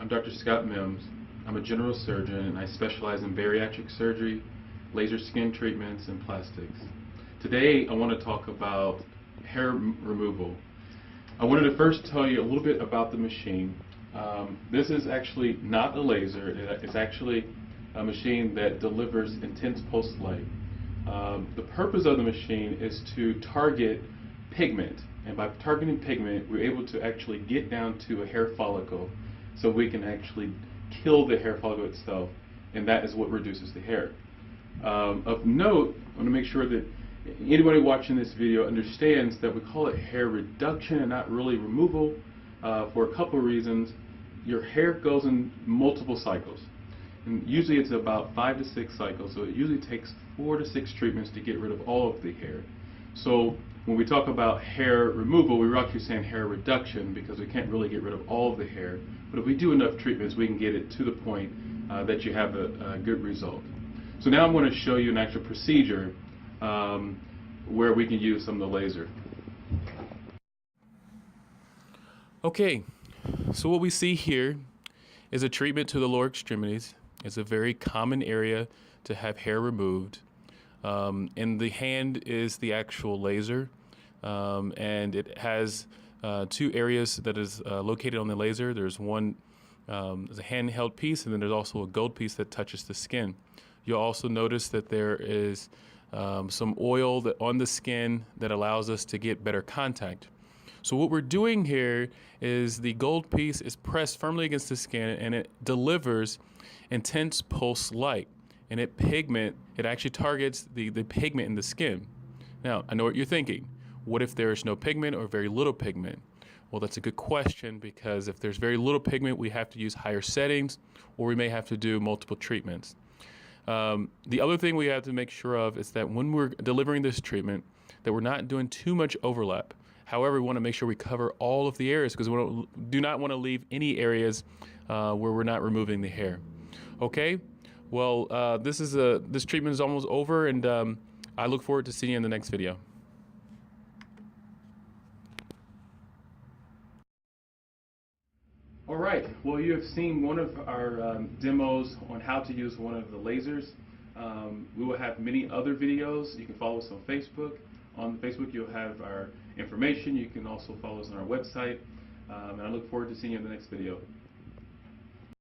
I'm Dr. Scott Mimms. I'm a general surgeon and I specialize in bariatric surgery, laser skin treatments, and plastics. Today I want to talk about hair removal. I wanted to first tell you a little bit about the machine. This is actually not a laser. It's actually a machine that delivers intense pulse light. The purpose of the machine is to target pigment, and by targeting pigment we're able to actually get down to a hair follicle so we can actually kill the hair follicle itself, and that is what reduces the hair. Of note, I want to make sure that anybody watching this video understands that we call it hair reduction and not really removal for a couple of reasons. Your hair goes in multiple cycles, and usually it's about 5 to 6 cycles, so it usually takes 4 to 6 treatments to get rid of all of the hair. So when we talk about hair removal, we're actually saying hair reduction because we can't really get rid of all of the hair, but if we do enough treatments we can get it to the point that you have a good result. So now I'm going to show you an actual procedure where we can use some of the laser. Okay, so what we see here is a treatment to the lower extremities. It's a very common area to have hair removed. And the hand is the actual laser, and it has 2 areas that is located on the laser. There's one, there's a handheld piece, and then there's also a gold piece that touches the skin. You'll also notice that there is some oil on the skin that allows us to get better contact. So what we're doing here is the gold piece is pressed firmly against the skin and it delivers intense pulse light. And it actually targets the pigment in the skin. Now, I know what you're thinking. What if there is no pigment or very little pigment? Well, that's a good question, because if there's very little pigment, we have to use higher settings, or we may have to do multiple treatments. The other thing we have to make sure of is that when we're delivering this treatment, that we're not doing too much overlap. However, we want to make sure we cover all of the areas, because we do not want to leave any areas where we're not removing the hair. Okay? Well, this treatment is almost over, and I look forward to seeing you in the next video. All right, well, you have seen one of our demos on how to use one of the lasers. We will have many other videos. You can follow us on Facebook. On Facebook you'll have our information. You can also follow us on our website, and I look forward to seeing you in the next video.